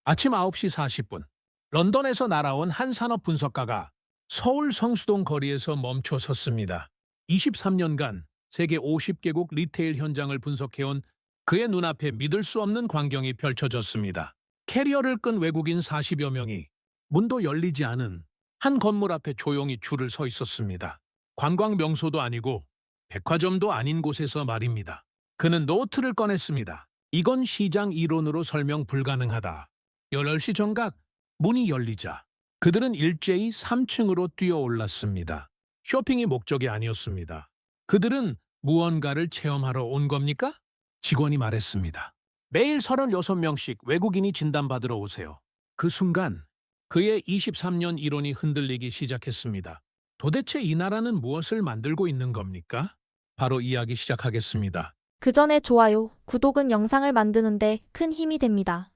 아침 9시 40분, 런던에서 날아온 한 산업 분석가가 서울 성수동 거리에서 멈춰 섰습니다. 23년간 세계 50개국 리테일 현장을 분석해온 그의 눈앞에 믿을 수 없는 광경이 펼쳐졌습니다. 캐리어를 끈 외국인 40여 명이 문도 열리지 않은 한 건물 앞에 조용히 줄을 서 있었습니다. 관광 명소도 아니고 백화점도 아닌 곳에서 말입니다. 그는 노트를 꺼냈습니다. 이건 시장 이론으로 설명 불가능하다. 8시 정각 문이 열리자 그들은 일제히 3층으로 뛰어 올랐습니다. 쇼핑이 목적이 아니었습니다. 그들은 무언가를 체험하러 온 겁니까? 직원이 말했습니다. 매일 36명씩 외국인이 진단받으러 오세요. 그 순간 그의 23년 이론이 흔들리기 시작했습니다. 도대체 이 나라는 무엇을 만들고 있는 겁니까? 바로 이야기 시작하겠습니다. 그 전에 좋아요, 구독은 영상을 만드는데 큰 힘이 됩니다.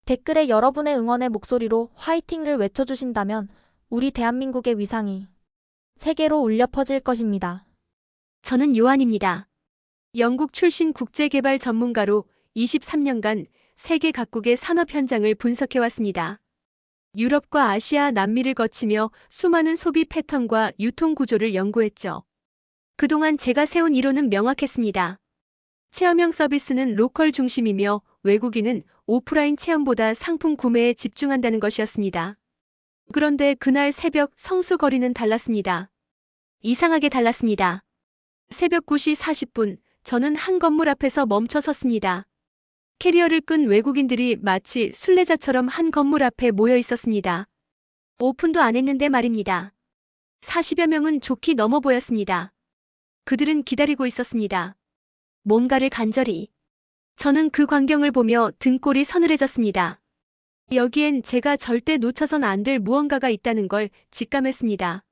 댓글에 여러분의 응원의 목소리로 화이팅을 외쳐주신다면 우리 대한민국의 위상이 세계로 울려 퍼질 것입니다. 저는 요한입니다. 영국 출신 국제개발 전문가로 23년간 세계 각국의 산업 현장을 분석해왔습니다. 유럽과 아시아, 남미를 거치며 수많은 소비 패턴과 유통 구조를 연구했죠. 그동안 제가 세운 이론은 명확했습니다. 체험형 서비스는 로컬 중심이며 외국인은 오프라인 체험보다 상품 구매에 집중한다는 것이었습니다. 그런데 그날 새벽 성수 거리는 달랐습니다. 이상하게 달랐습니다. 새벽 9시 40분, 저는 한 건물 앞에서 멈춰 섰습니다. 캐리어를 끈 외국인들이 마치 순례자처럼 한 건물 앞에 모여 있었습니다. 오픈도 안 했는데 말입니다. 40여 명은 좋게 넘어 보였습니다. 그들은 기다리고 있었습니다. 뭔가를 간절히. 저는 그 광경을 보며 등골이 서늘해졌습니다. 여기엔 제가 절대 놓쳐선 안 될 무언가가 있다는 걸 직감했습니다.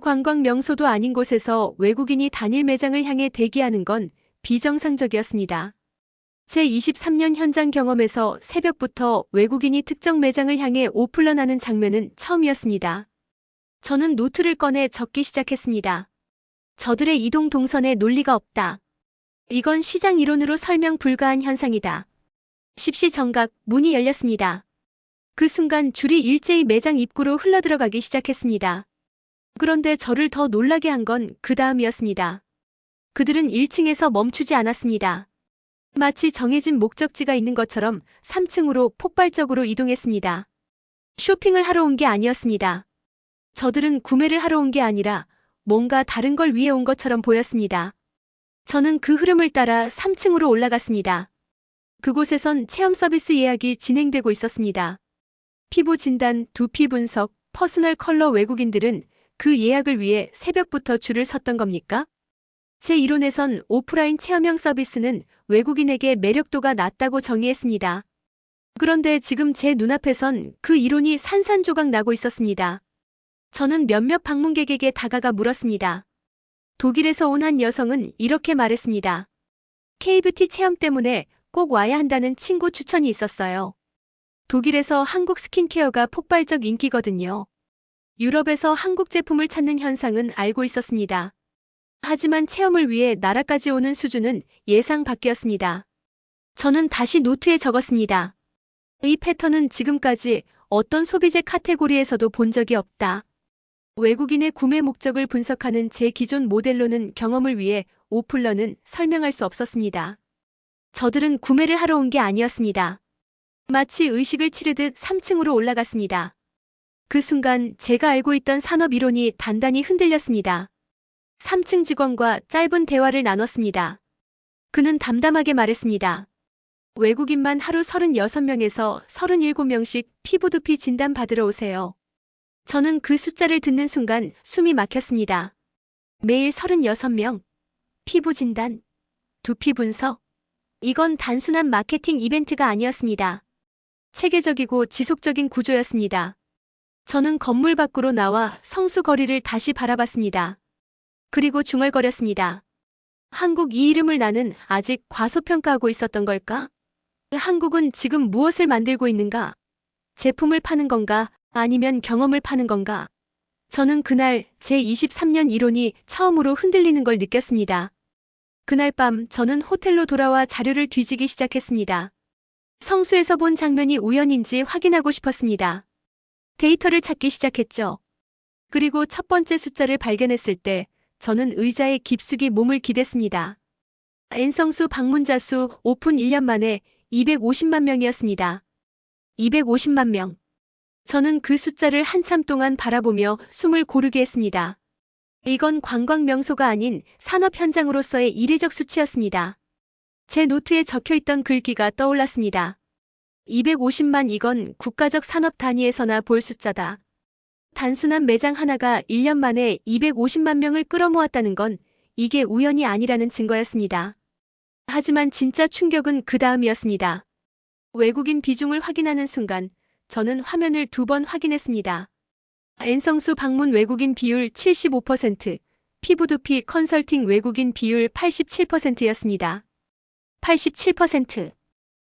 관광 명소도 아닌 곳에서 외국인이 단일 매장을 향해 대기하는 건 비정상적이었습니다. 제 23년 현장 경험에서 새벽부터 외국인이 특정 매장을 향해 오플런하는 장면은 처음이었습니다. 저는 노트를 꺼내 적기 시작했습니다. 저들의 이동 동선에 논리가 없다. 이건 시장 이론으로 설명 불가한 현상이다. 10시 정각 문이 열렸습니다. 그 순간 줄이 일제히 매장 입구로 흘러들어가기 시작했습니다. 그런데 저를 더 놀라게 한 건 그 다음이었습니다. 그들은 1층에서 멈추지 않았습니다. 마치 정해진 목적지가 있는 것처럼 3층으로 폭발적으로 이동했습니다. 쇼핑을 하러 온 게 아니었습니다. 저들은 구매를 하러 온 게 아니라 뭔가 다른 걸 위해 온 것처럼 보였습니다. 저는 그 흐름을 따라 3층으로 올라갔습니다. 그곳에선 체험 서비스 예약이 진행되고 있었습니다. 피부 진단, 두피 분석, 퍼스널 컬러 외국인들은 그 예약을 위해 새벽부터 줄을 섰던 겁니까? 제 이론에선 오프라인 체험형 서비스는 외국인에게 매력도가 낮다고 정의했습니다. 그런데 지금 제 눈앞에선 그 이론이 산산조각 나고 있었습니다. 저는 몇몇 방문객에게 다가가 물었습니다. 독일에서 온 한 여성은 이렇게 말했습니다. K뷰티 체험 때문에 꼭 와야 한다는 친구 추천이 있었어요. 독일에서 한국 스킨케어가 폭발적 인기거든요. 유럽에서 한국 제품을 찾는 현상은 알고 있었습니다. 하지만 체험을 위해 나라까지 오는 수준은 예상 밖이었습니다. 저는 다시 노트에 적었습니다. 이 패턴은 지금까지 어떤 소비재 카테고리에서도 본 적이 없다. 외국인의 구매 목적을 분석하는 제 기존 모델로는 경험을 위해 오플런은 설명할 수 없었습니다. 저들은 구매를 하러 온 게 아니었습니다. 마치 의식을 치르듯 3층으로 올라갔습니다. 그 순간 제가 알고 있던 산업 이론이 단단히 흔들렸습니다. 3층 직원과 짧은 대화를 나눴습니다. 그는 담담하게 말했습니다. 외국인만 하루 36명에서 37명씩 피부 두피 진단 받으러 오세요. 저는 그 숫자를 듣는 순간 숨이 막혔습니다. 매일 36명. 피부 진단. 두피 분석. 이건 단순한 마케팅 이벤트가 아니었습니다. 체계적이고 지속적인 구조였습니다. 저는 건물 밖으로 나와 성수 거리를 다시 바라봤습니다. 그리고 중얼거렸습니다. 한국 이 이름을 나는 아직 과소평가하고 있었던 걸까? 한국은 지금 무엇을 만들고 있는가? 제품을 파는 건가? 아니면 경험을 파는 건가? 저는 그날 제 23년 이론이 처음으로 흔들리는 걸 느꼈습니다. 그날 밤 저는 호텔로 돌아와 자료를 뒤지기 시작했습니다. 성수에서 본 장면이 우연인지 확인하고 싶었습니다. 데이터를 찾기 시작했죠. 그리고 첫 번째 숫자를 발견했을 때 저는 의자에 깊숙이 몸을 기댔습니다. N성수 방문자 수 오픈 1년 만에 250만 명이었습니다. 250만 명. 저는 그 숫자를 한참 동안 바라보며 숨을 고르게 했습니다. 이건 관광 명소가 아닌 산업 현장으로서의 이례적 수치였습니다. 제 노트에 적혀있던 글귀가 떠올랐습니다. 250만 이건 국가적 산업 단위에서나 볼 숫자다. 단순한 매장 하나가 1년 만에 250만 명을 끌어모았다는 건 이게 우연이 아니라는 증거였습니다. 하지만 진짜 충격은 그 다음이었습니다. 외국인 비중을 확인하는 순간 저는 화면을 2번 확인했습니다. N성수 방문 외국인 비율 75%, 피부두피 컨설팅 외국인 비율 87%였습니다. 87%.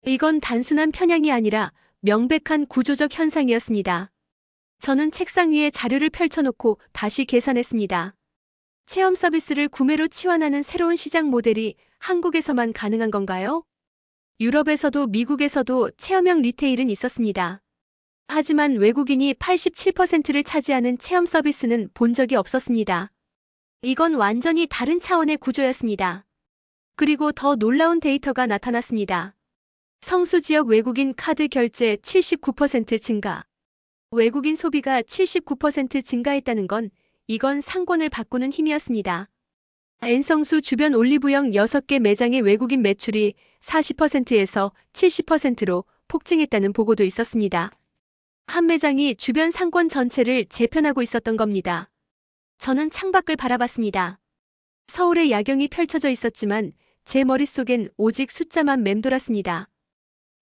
이건 단순한 편향이 아니라 명백한 구조적 현상이었습니다. 저는 책상 위에 자료를 펼쳐놓고 다시 계산했습니다. 체험 서비스를 구매로 치환하는 새로운 시장 모델이 한국에서만 가능한 건가요? 유럽에서도 미국에서도 체험형 리테일은 있었습니다. 하지만 외국인이 87%를 차지하는 체험 서비스는 본 적이 없었습니다. 이건 완전히 다른 차원의 구조였습니다. 그리고 더 놀라운 데이터가 나타났습니다. 성수 지역 외국인 카드 결제 79% 증가. 외국인 소비가 79% 증가했다는 건 이건 상권을 바꾸는 힘이었습니다. N성수 주변 올리브영 6개 매장의 외국인 매출이 40%에서 70%로 폭증했다는 보고도 있었습니다. 한 매장이 주변 상권 전체를 재편하고 있었던 겁니다. 저는 창밖을 바라봤습니다. 서울의 야경이 펼쳐져 있었지만 제 머릿속엔 오직 숫자만 맴돌았습니다.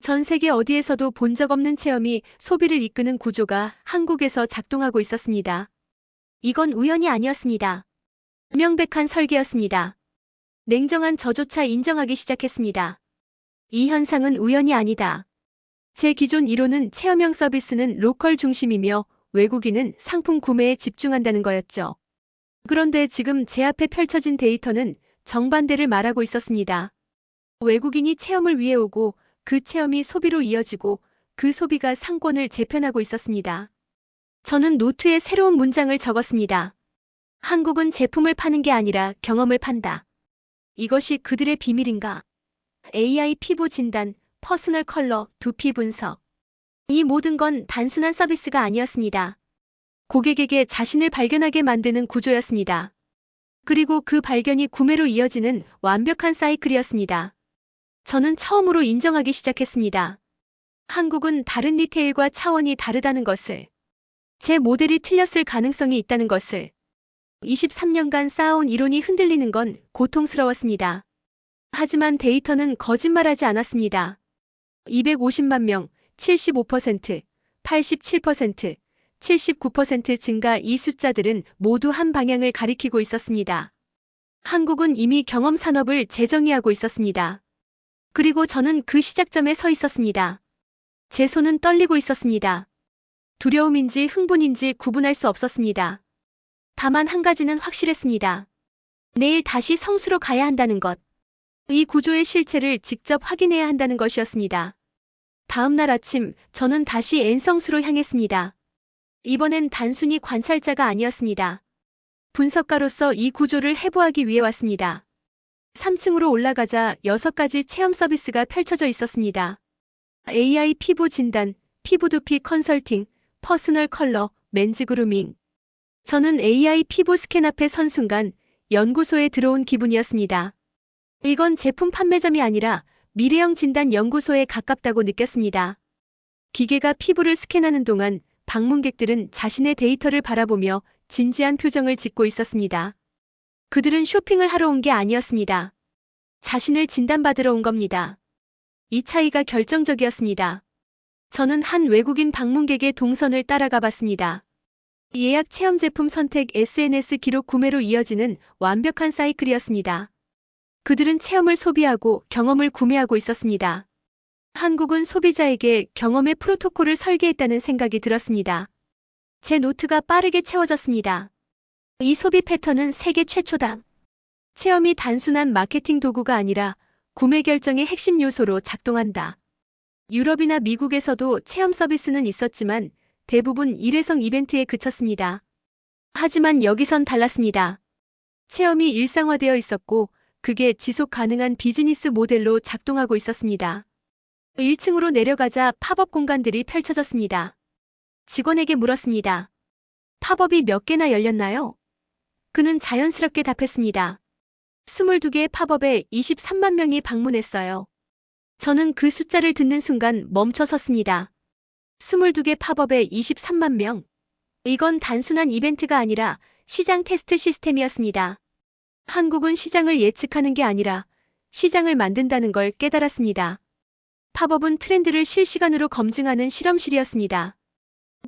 전 세계 어디에서도 본 적 없는 체험이 소비를 이끄는 구조가 한국에서 작동하고 있었습니다. 이건 우연이 아니었습니다. 명백한 설계였습니다. 냉정한 저조차 인정하기 시작했습니다. 이 현상은 우연이 아니다. 제 기존 이론은 체험형 서비스는 로컬 중심이며 외국인은 상품 구매에 집중한다는 거였죠. 그런데 지금 제 앞에 펼쳐진 데이터는 정반대를 말하고 있었습니다. 외국인이 체험을 위해 오고 그 체험이 소비로 이어지고 그 소비가 상권을 재편하고 있었습니다. 저는 노트에 새로운 문장을 적었습니다. 한국은 제품을 파는 게 아니라 경험을 판다. 이것이 그들의 비밀인가? AI 피부 진단, 퍼스널 컬러, 두피 분석. 이 모든 건 단순한 서비스가 아니었습니다. 고객에게 자신을 발견하게 만드는 구조였습니다. 그리고 그 발견이 구매로 이어지는 완벽한 사이클이었습니다. 저는 처음으로 인정하기 시작했습니다. 한국은 다른 리테일과 차원이 다르다는 것을. 제 모델이 틀렸을 가능성이 있다는 것을. 23년간 쌓아온 이론이 흔들리는 건 고통스러웠습니다. 하지만 데이터는 거짓말하지 않았습니다. 250만 명, 75%, 87%, 79% 증가 이 숫자들은 모두 한 방향을 가리키고 있었습니다. 한국은 이미 경험 산업을 재정의하고 있었습니다. 그리고 저는 그 시작점에 서 있었습니다. 제 손은 떨리고 있었습니다. 두려움인지 흥분인지 구분할 수 없었습니다. 다만 한 가지는 확실했습니다. 내일 다시 성수로 가야 한다는 것. 이 구조의 실체를 직접 확인해야 한다는 것이었습니다. 다음 날 아침 저는 다시 N성수로 향했습니다. 이번엔 단순히 관찰자가 아니었습니다. 분석가로서 이 구조를 해부하기 위해 왔습니다. 3층으로 올라가자 6가지 체험 서비스가 펼쳐져 있었습니다. AI 피부 진단, 피부두피 컨설팅, 퍼스널 컬러, 맨즈 그루밍. 저는 AI 피부 스캔 앞에 선 순간 연구소에 들어온 기분이었습니다. 이건 제품 판매점이 아니라 미래형 진단 연구소에 가깝다고 느꼈습니다. 기계가 피부를 스캔하는 동안 방문객들은 자신의 데이터를 바라보며 진지한 표정을 짓고 있었습니다. 그들은 쇼핑을 하러 온 게 아니었습니다. 자신을 진단받으러 온 겁니다. 이 차이가 결정적이었습니다. 저는 한 외국인 방문객의 동선을 따라가 봤습니다. 예약 체험 제품 선택 SNS 기록 구매로 이어지는 완벽한 사이클이었습니다. 그들은 체험을 소비하고 경험을 구매하고 있었습니다. 한국은 소비자에게 경험의 프로토콜을 설계했다는 생각이 들었습니다. 제 노트가 빠르게 채워졌습니다. 이 소비 패턴은 세계 최초다. 체험이 단순한 마케팅 도구가 아니라 구매 결정의 핵심 요소로 작동한다. 유럽이나 미국에서도 체험 서비스는 있었지만 대부분 일회성 이벤트에 그쳤습니다. 하지만 여기선 달랐습니다. 체험이 일상화되어 있었고 그게 지속 가능한 비즈니스 모델로 작동하고 있었습니다. 1층으로 내려가자 팝업 공간들이 펼쳐졌습니다. 직원에게 물었습니다. 팝업이 몇 개나 열렸나요? 그는 자연스럽게 답했습니다. 22개의 팝업에 23만 명이 방문했어요. 저는 그 숫자를 듣는 순간 멈춰 섰습니다. 22개 팝업에 23만 명. 이건 단순한 이벤트가 아니라 시장 테스트 시스템이었습니다. 한국은 시장을 예측하는 게 아니라 시장을 만든다는 걸 깨달았습니다. 팝업은 트렌드를 실시간으로 검증하는 실험실이었습니다.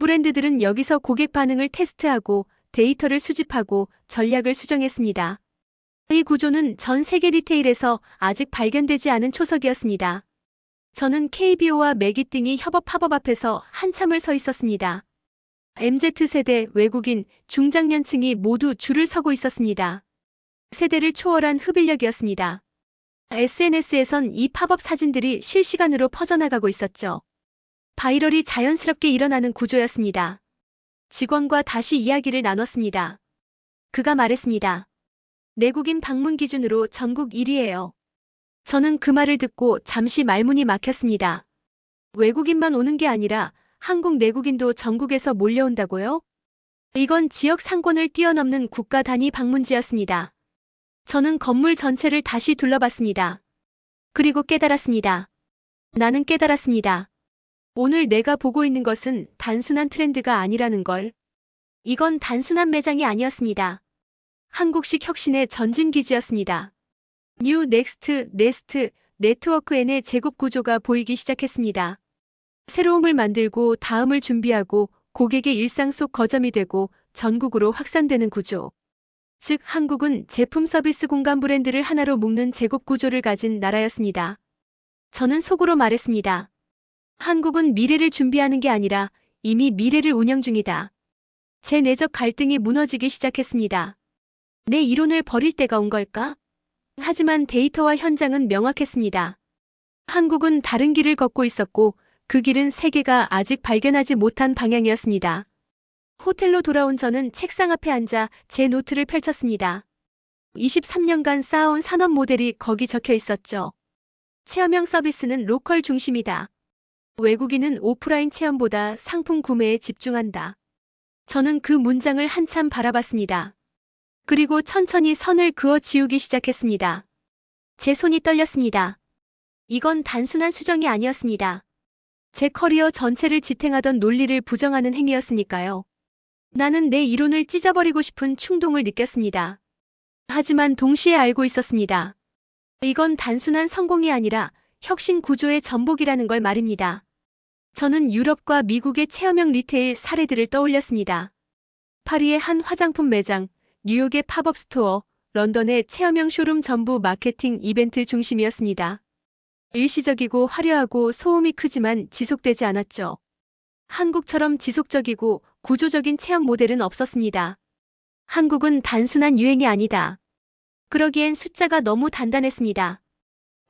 브랜드들은 여기서 고객 반응을 테스트하고 데이터를 수집하고 전략을 수정했습니다. 이 구조는 전 세계 리테일에서 아직 발견되지 않은 초석이었습니다. 저는 KBO와 매기 등이 협업 팝업 앞에서 한참을 서 있었습니다. MZ세대, 외국인, 중장년층이 모두 줄을 서고 있었습니다. 세대를 초월한 흡인력이었습니다. SNS에선 이 팝업 사진들이 실시간으로 퍼져나가고 있었죠. 바이럴이 자연스럽게 일어나는 구조였습니다. 직원과 다시 이야기를 나눴습니다. 그가 말했습니다. 내국인 방문 기준으로 전국 1위예요. 저는 그 말을 듣고 잠시 말문이 막혔습니다. 외국인만 오는 게 아니라 한국 내국인도 전국에서 몰려온다고요? 이건 지역 상권을 뛰어넘는 국가 단위 방문지였습니다. 저는 건물 전체를 다시 둘러봤습니다. 그리고 깨달았습니다. 나는 깨달았습니다. 오늘 내가 보고 있는 것은 단순한 트렌드가 아니라는 걸. 이건 단순한 매장이 아니었습니다. 한국식 혁신의 전진기지였습니다. 뉴 넥스트 네스트 네트워크 N의 제곱 구조가 보이기 시작했습니다. 새로움을 만들고 다음을 준비하고 고객의 일상 속 거점이 되고 전국으로 확산되는 구조. 즉 한국은 제품 서비스 공간 브랜드를 하나로 묶는 제곱 구조를 가진 나라였습니다. 저는 속으로 말했습니다. 한국은 미래를 준비하는 게 아니라 이미 미래를 운영 중이다. 제 내적 갈등이 무너지기 시작했습니다. 내 이론을 버릴 때가 온 걸까? 하지만 데이터와 현장은 명확했습니다. 한국은 다른 길을 걷고 있었고 그 길은 세계가 아직 발견하지 못한 방향이었습니다. 호텔로 돌아온 저는 책상 앞에 앉아 제 노트를 펼쳤습니다. 23년간 쌓아온 산업 모델이 거기 적혀 있었죠. 체험형 서비스는 로컬 중심이다. 외국인은 오프라인 체험보다 상품 구매에 집중한다. 저는 그 문장을 한참 바라봤습니다. 그리고 천천히 선을 그어 지우기 시작했습니다. 제 손이 떨렸습니다. 이건 단순한 수정이 아니었습니다. 제 커리어 전체를 지탱하던 논리를 부정하는 행위였으니까요. 나는 내 이론을 찢어버리고 싶은 충동을 느꼈습니다. 하지만 동시에 알고 있었습니다. 이건 단순한 성공이 아니라 혁신 구조의 전복이라는 걸 말입니다. 저는 유럽과 미국의 체험형 리테일 사례들을 떠올렸습니다. 파리의 한 화장품 매장, 뉴욕의 팝업 스토어, 런던의 체험형 쇼룸 전부 마케팅 이벤트 중심이었습니다. 일시적이고 화려하고 소음이 크지만 지속되지 않았죠. 한국처럼 지속적이고 구조적인 체험 모델은 없었습니다. 한국은 단순한 유행이 아니다. 그러기엔 숫자가 너무 단단했습니다.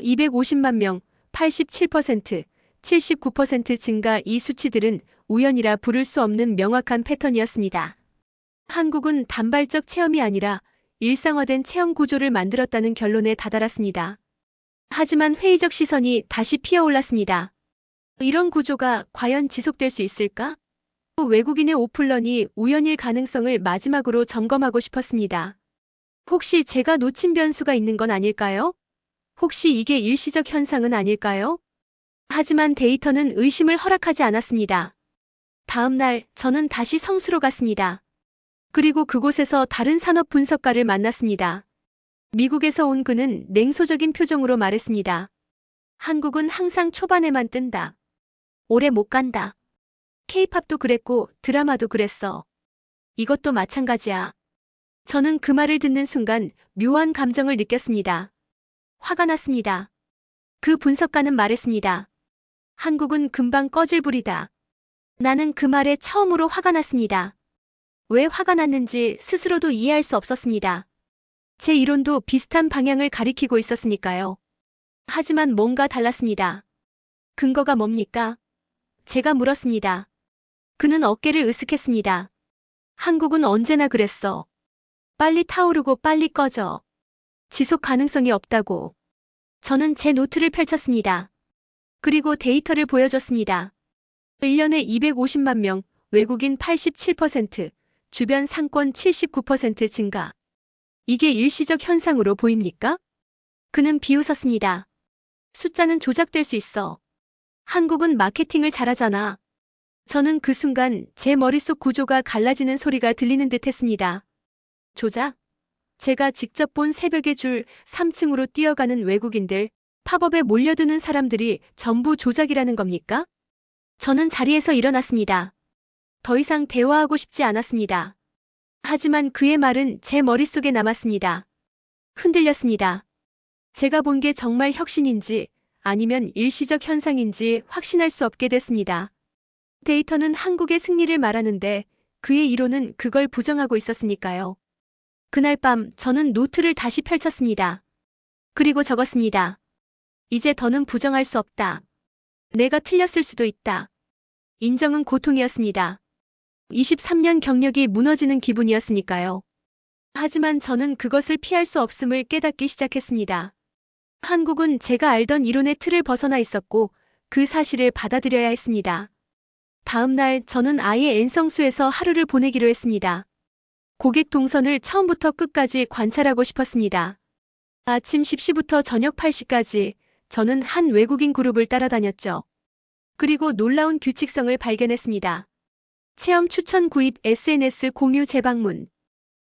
250만 명, 87%, 79% 증가. 이 수치들은 우연이라 부를 수 없는 명확한 패턴이었습니다. 한국은 단발적 체험이 아니라 일상화된 체험 구조를 만들었다는 결론에 다다랐습니다. 하지만 회의적 시선이 다시 피어올랐습니다. 이런 구조가 과연 지속될 수 있을까? 외국인의 오픈런이 우연일 가능성을 마지막으로 점검하고 싶었습니다. 혹시 제가 놓친 변수가 있는 건 아닐까요? 혹시 이게 일시적 현상은 아닐까요? 하지만 데이터는 의심을 허락하지 않았습니다. 다음 날 저는 다시 성수로 갔습니다. 그리고 그곳에서 다른 산업 분석가를 만났습니다. 미국에서 온 그는 냉소적인 표정으로 말했습니다. 한국은 항상 초반에만 뜬다. 오래 못 간다. K-팝도 그랬고 드라마도 그랬어. 이것도 마찬가지야. 저는 그 말을 듣는 순간 묘한 감정을 느꼈습니다. 화가 났습니다. 그 분석가는 말했습니다. 한국은 금방 꺼질 불이다. 나는 그 말에 처음으로 화가 났습니다. 왜 화가 났는지 스스로도 이해할 수 없었습니다. 제 이론도 비슷한 방향을 가리키고 있었으니까요. 하지만 뭔가 달랐습니다. 근거가 뭡니까? 제가 물었습니다. 그는 어깨를 으쓱했습니다. 한국은 언제나 그랬어. 빨리 타오르고 빨리 꺼져. 지속 가능성이 없다고. 저는 제 노트를 펼쳤습니다. 그리고 데이터를 보여줬습니다. 1년에 250만 명, 외국인 87%, 주변 상권 79% 증가. 이게 일시적 현상으로 보입니까? 그는 비웃었습니다. 숫자는 조작될 수 있어. 한국은 마케팅을 잘하잖아. 저는 그 순간 제 머릿속 구조가 갈라지는 소리가 들리는 듯 했습니다. 조작? 제가 직접 본 새벽의 줄 3층으로 뛰어가는 외국인들, 팝업에 몰려드는 사람들이 전부 조작이라는 겁니까? 저는 자리에서 일어났습니다. 더 이상 대화하고 싶지 않았습니다. 하지만 그의 말은 제 머릿속에 남았습니다. 흔들렸습니다. 제가 본 게 정말 혁신인지 아니면 일시적 현상인지 확신할 수 없게 됐습니다. 데이터는 한국의 승리를 말하는데 그의 이론은 그걸 부정하고 있었으니까요. 그날 밤 저는 노트를 다시 펼쳤습니다. 그리고 적었습니다. 이제 더는 부정할 수 없다. 내가 틀렸을 수도 있다. 인정은 고통이었습니다. 23년 경력이 무너지는 기분이었으니까요. 하지만 저는 그것을 피할 수 없음을 깨닫기 시작했습니다. 한국은 제가 알던 이론의 틀을 벗어나 있었고 그 사실을 받아들여야 했습니다. 다음 날 저는 아예 N성수에서 하루를 보내기로 했습니다. 고객 동선을 처음부터 끝까지 관찰하고 싶었습니다. 아침 10시부터 저녁 8시까지 저는 한 외국인 그룹을 따라다녔죠. 그리고 놀라운 규칙성을 발견했습니다. 체험 추천 구입, SNS 공유 재방문.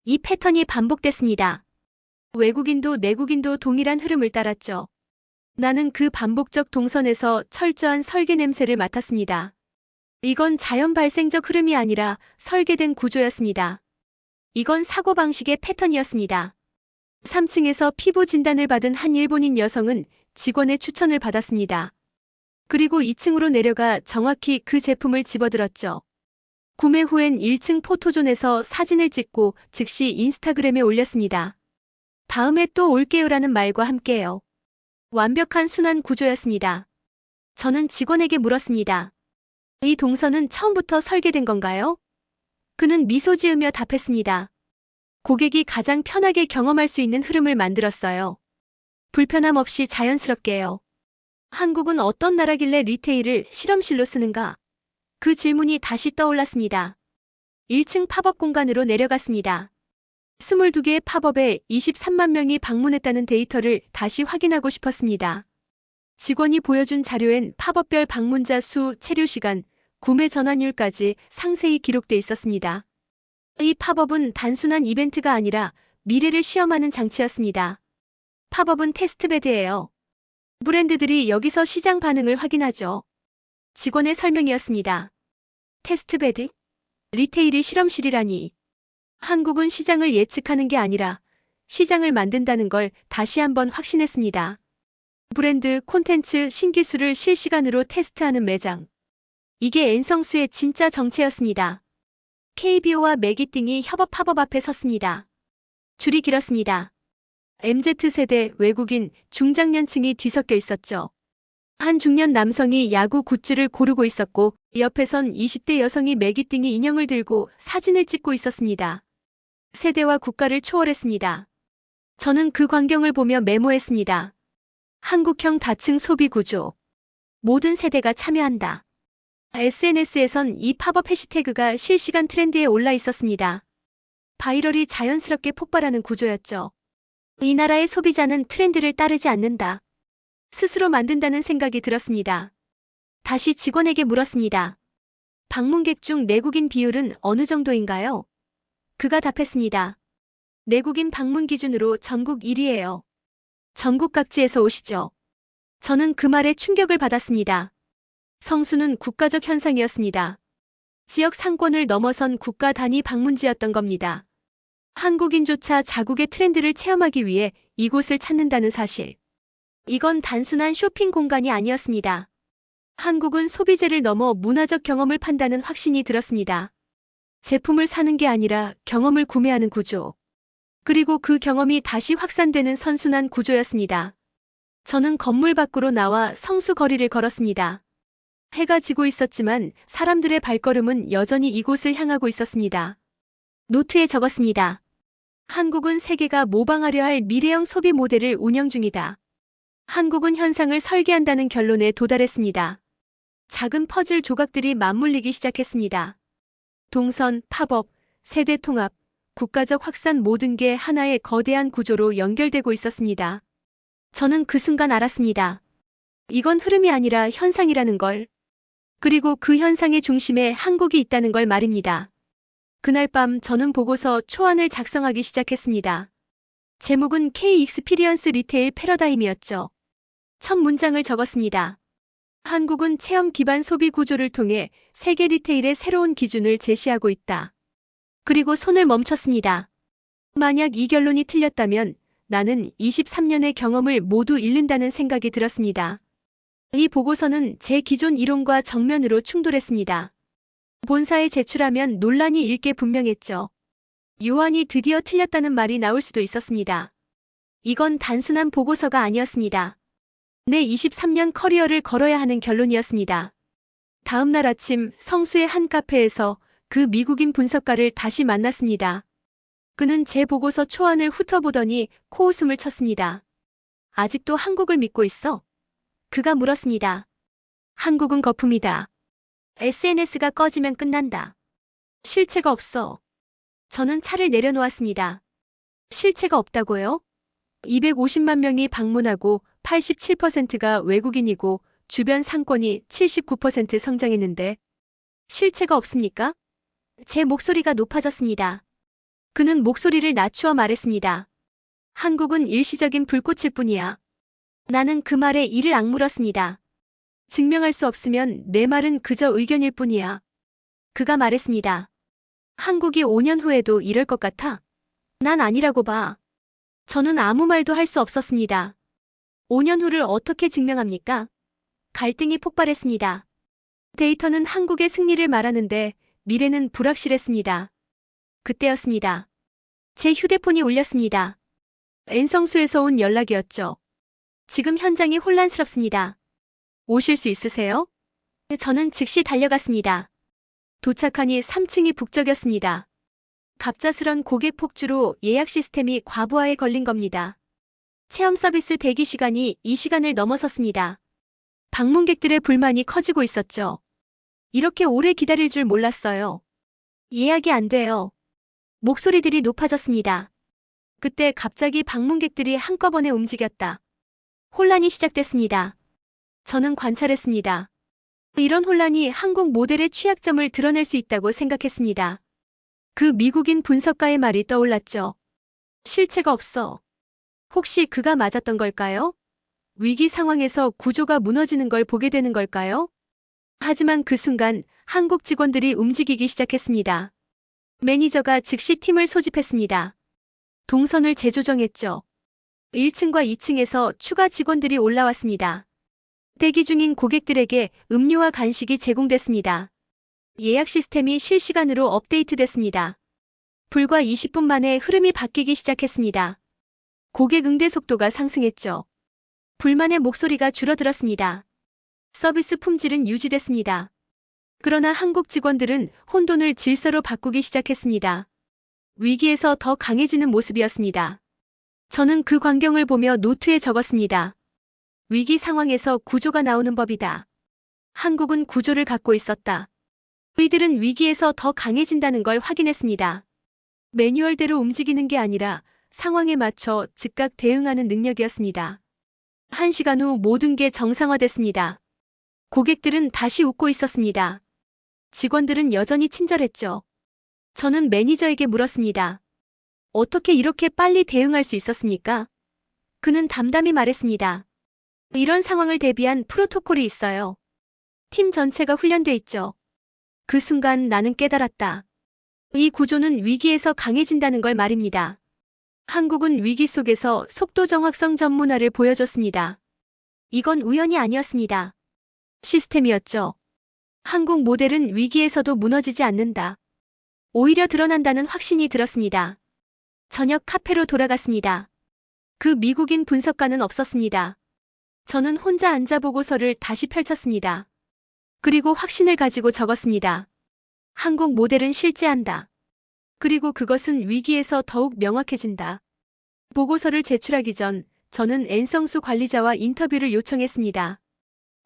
이 패턴이 반복됐습니다. 외국인도 내국인도 동일한 흐름을 따랐죠. 나는 그 반복적 동선에서 철저한 설계 냄새를 맡았습니다. 이건 자연 발생적 흐름이 아니라 설계된 구조였습니다. 이건 사고방식의 패턴이었습니다. 3층에서 피부 진단을 받은 한 일본인 여성은 직원의 추천을 받았습니다. 그리고 2층으로 내려가 정확히 그 제품을 집어들었죠. 구매 후엔 1층 포토존에서 사진을 찍고 즉시 인스타그램에 올렸습니다. 다음에 또 올게요라는 말과 함께요. 완벽한 순환 구조였습니다. 저는 직원에게 물었습니다. 이 동선은 처음부터 설계된 건가요? 그는 미소 지으며 답했습니다. 고객이 가장 편하게 경험할 수 있는 흐름을 만들었어요. 불편함 없이 자연스럽게요. 한국은 어떤 나라길래 리테일을 실험실로 쓰는가? 그 질문이 다시 떠올랐습니다. 1층 팝업 공간으로 내려갔습니다. 22개의 팝업에 23만 명이 방문했다는 데이터를 다시 확인하고 싶었습니다. 직원이 보여준 자료엔 팝업별 방문자 수, 체류 시간, 구매 전환율까지 상세히 기록돼 있었습니다. 이 팝업은 단순한 이벤트가 아니라 미래를 시험하는 장치였습니다. 팝업은 테스트베드예요. 브랜드들이 여기서 시장 반응을 확인하죠. 직원의 설명이었습니다. 테스트베드? 리테일이 실험실이라니. 한국은 시장을 예측하는 게 아니라 시장을 만든다는 걸 다시 한번 확신했습니다. 브랜드, 콘텐츠, 신기술을 실시간으로 테스트하는 매장. 이게 N성수의 진짜 정체였습니다. KBO와 매기띵이 협업 팝업 앞에 섰습니다. 줄이 길었습니다. MZ세대, 외국인, 중장년층이 뒤섞여 있었죠. 한 중년 남성이 야구 굿즈를 고르고 있었고 옆에선 20대 여성이 매기띵이 인형을 들고 사진을 찍고 있었습니다. 세대와 국가를 초월했습니다. 저는 그 광경을 보며 메모했습니다. 한국형 다층 소비 구조. 모든 세대가 참여한다. SNS에선 이 팝업 해시태그가 실시간 트렌드에 올라 있었습니다. 바이럴이 자연스럽게 폭발하는 구조였죠. 이 나라의 소비자는 트렌드를 따르지 않는다. 스스로 만든다는 생각이 들었습니다. 다시 직원에게 물었습니다. 방문객 중 내국인 비율은 어느 정도인가요? 그가 답했습니다. 내국인 방문 기준으로 전국 1위예요. 전국 각지에서 오시죠. 저는 그 말에 충격을 받았습니다. 성수는 국가적 현상이었습니다. 지역 상권을 넘어선 국가 단위 방문지였던 겁니다. 한국인조차 자국의 트렌드를 체험하기 위해 이곳을 찾는다는 사실. 이건 단순한 쇼핑 공간이 아니었습니다. 한국은 소비재를 넘어 문화적 경험을 판다는 확신이 들었습니다. 제품을 사는 게 아니라 경험을 구매하는 구조. 그리고 그 경험이 다시 확산되는 선순환 구조였습니다. 저는 건물 밖으로 나와 성수 거리를 걸었습니다. 해가 지고 있었지만 사람들의 발걸음은 여전히 이곳을 향하고 있었습니다. 노트에 적었습니다. 한국은 세계가 모방하려 할 미래형 소비 모델을 운영 중이다. 한국은 현상을 설계한다는 결론에 도달했습니다. 작은 퍼즐 조각들이 맞물리기 시작했습니다. 동선, 팝업, 세대 통합, 국가적 확산 모든 게 하나의 거대한 구조로 연결되고 있었습니다. 저는 그 순간 알았습니다. 이건 흐름이 아니라 현상이라는 걸. 그리고 그 현상의 중심에 한국이 있다는 걸 말입니다. 그날 밤 저는 보고서 초안을 작성하기 시작했습니다. 제목은 K-익스피리언스 리테일 패러다임이었죠. 첫 문장을 적었습니다. 한국은 체험 기반 소비 구조를 통해 세계 리테일의 새로운 기준을 제시하고 있다. 그리고 손을 멈췄습니다. 만약 이 결론이 틀렸다면 나는 23년의 경험을 모두 잃는다는 생각이 들었습니다. 이 보고서는 제 기존 이론과 정면으로 충돌했습니다. 본사에 제출하면 논란이 일 게 분명했죠. 요한이 드디어 틀렸다는 말이 나올 수도 있었습니다. 이건 단순한 보고서가 아니었습니다. 내 23년 커리어를 걸어야 하는 결론이었습니다. 다음 날 아침 성수의 한 카페에서 그 미국인 분석가를 다시 만났습니다. 그는 제 보고서 초안을 훑어보더니 코웃음을 쳤습니다. 아직도 한국을 믿고 있어? 그가 물었습니다. 한국은 거품이다. SNS가 꺼지면 끝난다. 실체가 없어. 저는 차를 내려놓았습니다. 실체가 없다고요? 250만 명이 방문하고 87%가 외국인이고 주변 상권이 79% 성장했는데 실체가 없습니까? 제 목소리가 높아졌습니다. 그는 목소리를 낮추어 말했습니다. 한국은 일시적인 불꽃일 뿐이야. 나는 그 말에 이를 악물었습니다. 증명할 수 없으면 내 말은 그저 의견일 뿐이야. 그가 말했습니다. 한국이 5년 후에도 이럴 것 같아? 난 아니라고 봐. 저는 아무 말도 할 수 없었습니다. 5년 후를 어떻게 증명합니까? 갈등이 폭발했습니다. 데이터는 한국의 승리를 말하는데 미래는 불확실했습니다. 그때였습니다. 제 휴대폰이 울렸습니다. N성수에서 온 연락이었죠. 지금 현장이 혼란스럽습니다. 오실 수 있으세요? 저는 즉시 달려갔습니다. 도착하니 3층이 북적였습니다. 갑작스런 고객 폭주로 예약 시스템이 과부하에 걸린 겁니다. 체험 서비스 대기 시간이 이 시간을 넘어섰습니다. 방문객들의 불만이 커지고 있었죠. 이렇게 오래 기다릴 줄 몰랐어요. 예약이 안 돼요. 목소리들이 높아졌습니다. 그때 갑자기 방문객들이 한꺼번에 움직였다. 혼란이 시작됐습니다. 저는 관찰했습니다. 이런 혼란이 한국 모델의 취약점을 드러낼 수 있다고 생각했습니다. 그 미국인 분석가의 말이 떠올랐죠. 실체가 없어. 혹시 그가 맞았던 걸까요? 위기 상황에서 구조가 무너지는 걸 보게 되는 걸까요? 하지만 그 순간 한국 직원들이 움직이기 시작했습니다. 매니저가 즉시 팀을 소집했습니다. 동선을 재조정했죠. 1층과 2층에서 추가 직원들이 올라왔습니다. 대기 중인 고객들에게 음료와 간식이 제공됐습니다. 예약 시스템이 실시간으로 업데이트됐습니다. 불과 20분 만에 흐름이 바뀌기 시작했습니다. 고객 응대 속도가 상승했죠. 불만의 목소리가 줄어들었습니다. 서비스 품질은 유지됐습니다. 그러나 한국 직원들은 혼돈을 질서로 바꾸기 시작했습니다. 위기에서 더 강해지는 모습이었습니다. 저는 그 광경을 보며 노트에 적었습니다. 위기 상황에서 구조가 나오는 법이다. 한국은 구조를 갖고 있었다. 이들은 위기에서 더 강해진다는 걸 확인했습니다. 매뉴얼대로 움직이는 게 아니라 상황에 맞춰 즉각 대응하는 능력이었습니다. 1시간 후 모든 게 정상화됐습니다. 고객들은 다시 웃고 있었습니다. 직원들은 여전히 친절했죠. 저는 매니저에게 물었습니다. 어떻게 이렇게 빨리 대응할 수 있었습니까? 그는 담담히 말했습니다. 이런 상황을 대비한 프로토콜이 있어요. 팀 전체가 훈련돼 있죠. 그 순간 나는 깨달았다. 이 구조는 위기에서 강해진다는 걸 말입니다. 한국은 위기 속에서 속도 정확성 전문화를 보여줬습니다. 이건 우연이 아니었습니다. 시스템이었죠. 한국 모델은 위기에서도 무너지지 않는다. 오히려 드러난다는 확신이 들었습니다. 저녁 카페로 돌아갔습니다. 그 미국인 분석가는 없었습니다. 저는 혼자 앉아 보고서를 다시 펼쳤습니다. 그리고 확신을 가지고 적었습니다. 한국 모델은 실재한다. 그리고 그것은 위기에서 더욱 명확해진다. 보고서를 제출하기 전 저는 앤성수 관리자와 인터뷰를 요청했습니다.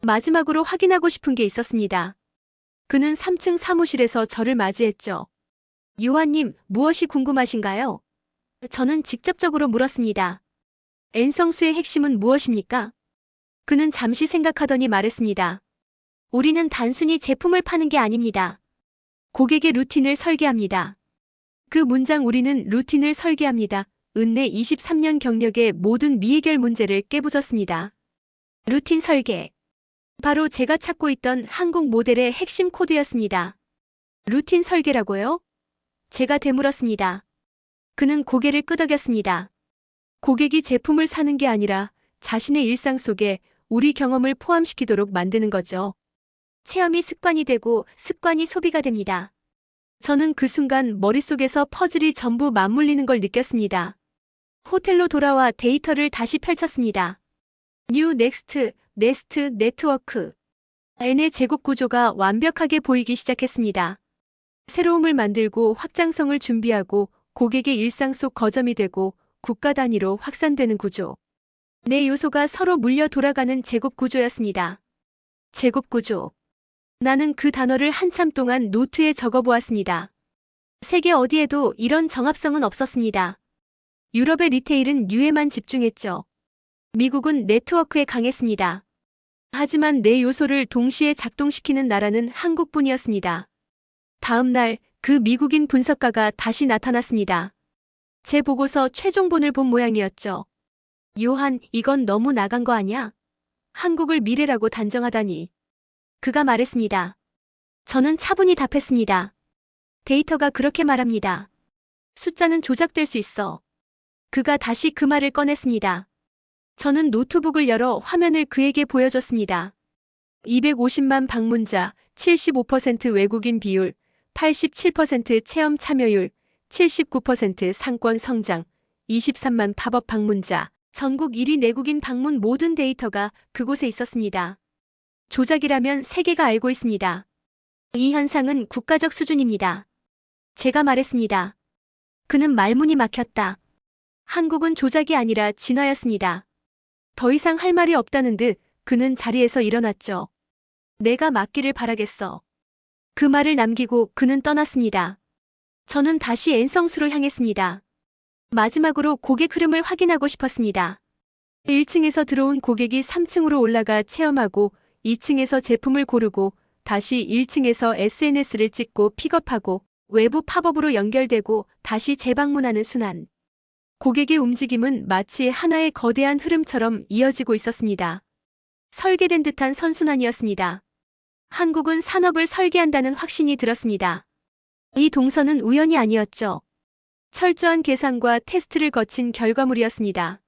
마지막으로 확인하고 싶은 게 있었습니다. 그는 3층 사무실에서 저를 맞이했죠. 요한님, 무엇이 궁금하신가요? 저는 직접적으로 물었습니다. 앤성수의 핵심은 무엇입니까? 그는 잠시 생각하더니 말했습니다. 우리는 단순히 제품을 파는 게 아닙니다. 고객의 루틴을 설계합니다. 그 문장 우리는 루틴을 설계합니다. 은내 23년 경력의 모든 미해결 문제를 깨부쉈습니다. 루틴 설계. 바로 제가 찾고 있던 한국 모델의 핵심 코드였습니다. 루틴 설계라고요? 제가 되물었습니다. 그는 고개를 끄덕였습니다. 고객이 제품을 사는 게 아니라 자신의 일상 속에 우리 경험을 포함시키도록 만드는 거죠. 체험이 습관이 되고 습관이 소비가 됩니다. 저는 그 순간 머릿속에서 퍼즐이 전부 맞물리는 걸 느꼈습니다. 호텔로 돌아와 데이터를 다시 펼쳤습니다. 뉴 넥스트, 네스트, 네트워크. N의 제곱 구조가 완벽하게 보이기 시작했습니다. 새로움을 만들고 확장성을 준비하고 고객의 일상 속 거점이 되고 국가 단위로 확산되는 구조. 네 요소가 서로 물려 돌아가는 제곱 구조였습니다. 제곱 구조. 나는 그 단어를 한참 동안 노트에 적어보았습니다. 세계 어디에도 이런 정합성은 없었습니다. 유럽의 리테일은 뉴에만 집중했죠. 미국은 네트워크에 강했습니다. 하지만 네 요소를 동시에 작동시키는 나라는 한국뿐이었습니다. 다음 날 그 미국인 분석가가 다시 나타났습니다. 제 보고서 최종본을 본 모양이었죠. 요한, 이건 너무 나간 거 아니야? 한국을 미래라고 단정하다니. 그가 말했습니다. 저는 차분히 답했습니다. 데이터가 그렇게 말합니다. 숫자는 조작될 수 있어. 그가 다시 그 말을 꺼냈습니다. 저는 노트북을 열어 화면을 그에게 보여줬습니다. 250만 방문자, 75% 외국인 비율, 87% 체험 참여율, 79% 상권 성장, 23만 팝업 방문자, 전국 1위 내국인 방문 모든 데이터가 그곳에 있었습니다. 조작이라면 세계가 알고 있습니다. 이 현상은 국가적 수준입니다. 제가 말했습니다. 그는 말문이 막혔다. 한국은 조작이 아니라 진화였습니다. 더 이상 할 말이 없다는 듯 그는 자리에서 일어났죠. 내가 맞기를 바라겠어. 그 말을 남기고 그는 떠났습니다. 저는 다시 앤성수로 향했습니다. 마지막으로 고객 흐름을 확인하고 싶었습니다. 1층에서 들어온 고객이 3층으로 올라가 체험하고 2층에서 제품을 고르고 다시 1층에서 SNS를 찍고 픽업하고 외부 팝업으로 연결되고 다시 재방문하는 순환. 고객의 움직임은 마치 하나의 거대한 흐름처럼 이어지고 있었습니다. 설계된 듯한 선순환이었습니다. 한국은 산업을 설계한다는 확신이 들었습니다. 이 동선은 우연이 아니었죠. 철저한 계산과 테스트를 거친 결과물이었습니다.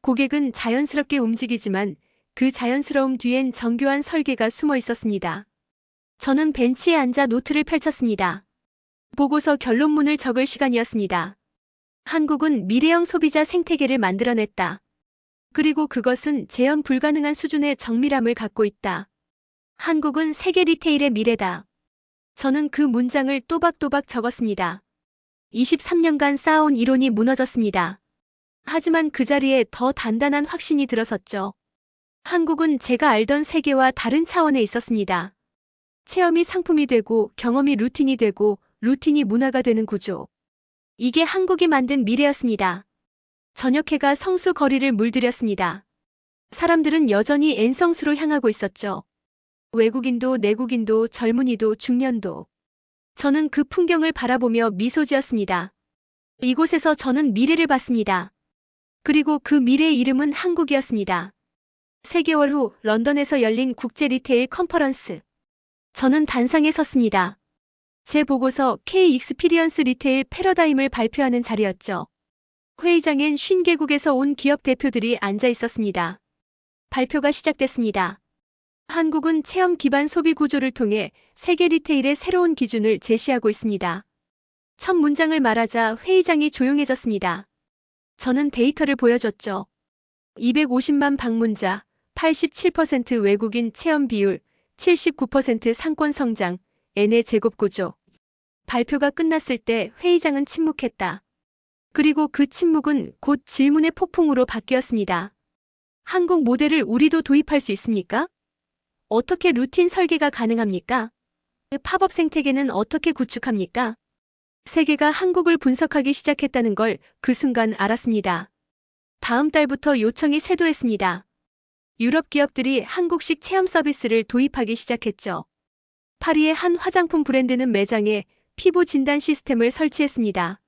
고객은 자연스럽게 움직이지만 그 자연스러움 뒤엔 정교한 설계가 숨어 있었습니다. 저는 벤치에 앉아 노트를 펼쳤습니다. 보고서 결론문을 적을 시간이었습니다. 한국은 미래형 소비자 생태계를 만들어냈다. 그리고 그것은 재현 불가능한 수준의 정밀함을 갖고 있다. 한국은 세계 리테일의 미래다. 저는 그 문장을 또박또박 적었습니다. 23년간 쌓아온 이론이 무너졌습니다. 하지만 그 자리에 더 단단한 확신이 들어섰죠. 한국은 제가 알던 세계와 다른 차원에 있었습니다. 체험이 상품이 되고 경험이 루틴이 되고 루틴이 문화가 되는 구조. 이게 한국이 만든 미래였습니다. 저녁해가 성수 거리를 물들였습니다. 사람들은 여전히 앤성수로 향하고 있었죠. 외국인도 내국인도 젊은이도 중년도. 저는 그 풍경을 바라보며 미소 지었습니다. 이곳에서 저는 미래를 봤습니다. 그리고 그 미래의 이름은 한국이었습니다. 3개월 후 런던에서 열린 국제 리테일 컨퍼런스. 저는 단상에 섰습니다. 제 보고서 K-익스피리언스 리테일 패러다임을 발표하는 자리였죠. 회의장엔 50개국에서 온 기업 대표들이 앉아 있었습니다. 발표가 시작됐습니다. 한국은 체험 기반 소비 구조를 통해 세계 리테일의 새로운 기준을 제시하고 있습니다. 첫 문장을 말하자 회의장이 조용해졌습니다. 저는 데이터를 보여줬죠. 250만 방문자, 87% 외국인 체험 비율, 79% 상권 성장, N의 제곱 구조. 발표가 끝났을 때 회의장은 침묵했다. 그리고 그 침묵은 곧 질문의 폭풍으로 바뀌었습니다. 한국 모델을 우리도 도입할 수 있습니까? 어떻게 루틴 설계가 가능합니까? 팝업 생태계는 어떻게 구축합니까? 세계가 한국을 분석하기 시작했다는 걸 그 순간 알았습니다. 다음 달부터 요청이 쇄도했습니다. 유럽 기업들이 한국식 체험 서비스를 도입하기 시작했죠. 파리의 한 화장품 브랜드는 매장에 피부 진단 시스템을 설치했습니다.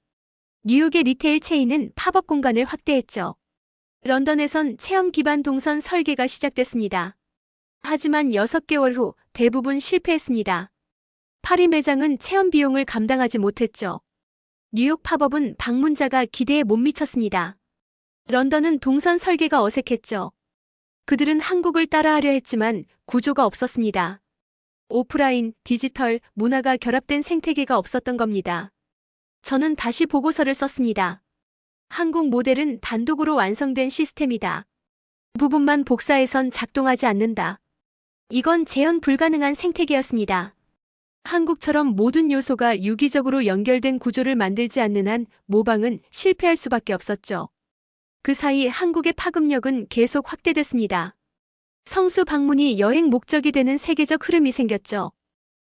뉴욕의 리테일 체인은 팝업 공간을 확대했죠. 런던에선 체험 기반 동선 설계가 시작됐습니다. 하지만 6개월 후 대부분 실패했습니다. 파리 매장은 체험 비용을 감당하지 못했죠. 뉴욕 팝업은 방문자가 기대에 못 미쳤습니다. 런던은 동선 설계가 어색했죠. 그들은 한국을 따라하려 했지만 구조가 없었습니다. 오프라인, 디지털, 문화가 결합된 생태계가 없었던 겁니다. 저는 다시 보고서를 썼습니다. 한국 모델은 단독으로 완성된 시스템이다. 부분만 복사해선 작동하지 않는다. 이건 재현 불가능한 생태계였습니다. 한국처럼 모든 요소가 유기적으로 연결된 구조를 만들지 않는 한 모방은 실패할 수밖에 없었죠. 그 사이 한국의 파급력은 계속 확대됐습니다. 성수 방문이 여행 목적이 되는 세계적 흐름이 생겼죠.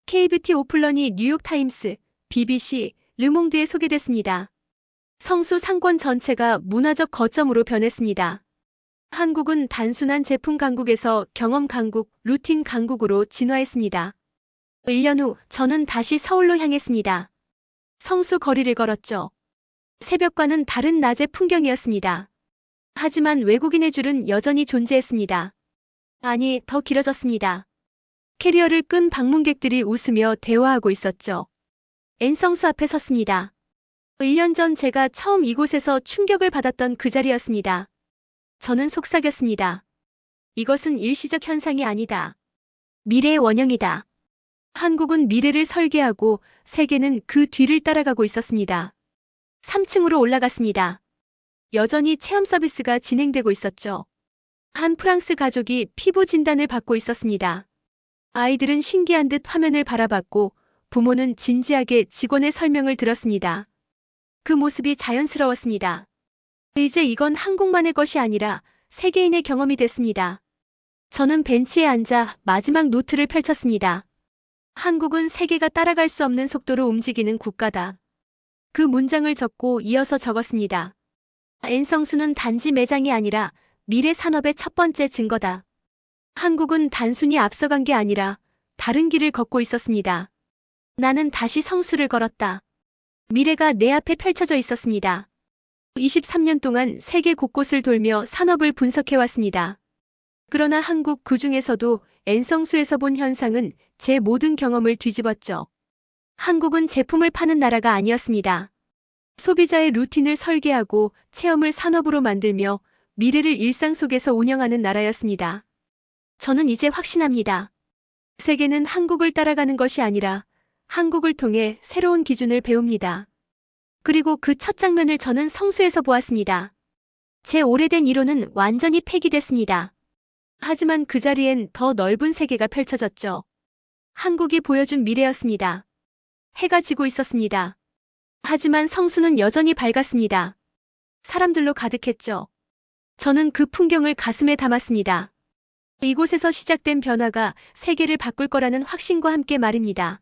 K뷰티 오플런이 뉴욕타임스, BBC, 르몽드에 소개됐습니다. 성수 상권 전체가 문화적 거점으로 변했습니다. 한국은 단순한 제품 강국에서 경험 강국, 루틴 강국으로 진화했습니다. 1년 후 저는 다시 서울로 향했습니다. 성수 거리를 걸었죠. 새벽과는 다른 낮의 풍경이었습니다. 하지만 외국인의 줄은 여전히 존재했습니다. 아니, 더 길어졌습니다. 캐리어를 끈 방문객들이 웃으며 대화하고 있었죠. N성수 앞에 섰습니다. 1년 전 제가 처음 이곳에서 충격을 받았던 그 자리였습니다. 저는 속삭였습니다. 이것은 일시적 현상이 아니다. 미래의 원형이다. 한국은 미래를 설계하고 세계는 그 뒤를 따라가고 있었습니다. 3층으로 올라갔습니다. 여전히 체험 서비스가 진행되고 있었죠. 한 프랑스 가족이 피부 진단을 받고 있었습니다. 아이들은 신기한 듯 화면을 바라봤고 부모는 진지하게 직원의 설명을 들었습니다. 그 모습이 자연스러웠습니다. 이제 이건 한국만의 것이 아니라 세계인의 경험이 됐습니다. 저는 벤치에 앉아 마지막 노트를 펼쳤습니다. 한국은 세계가 따라갈 수 없는 속도로 움직이는 국가다. 그 문장을 적고 이어서 적었습니다. N성수는 단지 매장이 아니라 미래 산업의 첫 번째 증거다. 한국은 단순히 앞서간 게 아니라 다른 길을 걷고 있었습니다. 나는 다시 성수를 걸었다. 미래가 내 앞에 펼쳐져 있었습니다. 23년 동안 세계 곳곳을 돌며 산업을 분석해왔습니다. 그러나 한국 그 중에서도 N성수에서 본 현상은 제 모든 경험을 뒤집었죠. 한국은 제품을 파는 나라가 아니었습니다. 소비자의 루틴을 설계하고 체험을 산업으로 만들며 미래를 일상 속에서 운영하는 나라였습니다. 저는 이제 확신합니다. 세계는 한국을 따라가는 것이 아니라 한국을 통해 새로운 기준을 배웁니다. 그리고 그 첫 장면을 저는 성수에서 보았습니다. 제 오래된 이론은 완전히 폐기됐습니다. 하지만 그 자리엔 더 넓은 세계가 펼쳐졌죠. 한국이 보여준 미래였습니다. 해가 지고 있었습니다. 하지만 성수는 여전히 밝았습니다. 사람들로 가득했죠. 저는 그 풍경을 가슴에 담았습니다. 이곳에서 시작된 변화가 세계를 바꿀 거라는 확신과 함께 말입니다.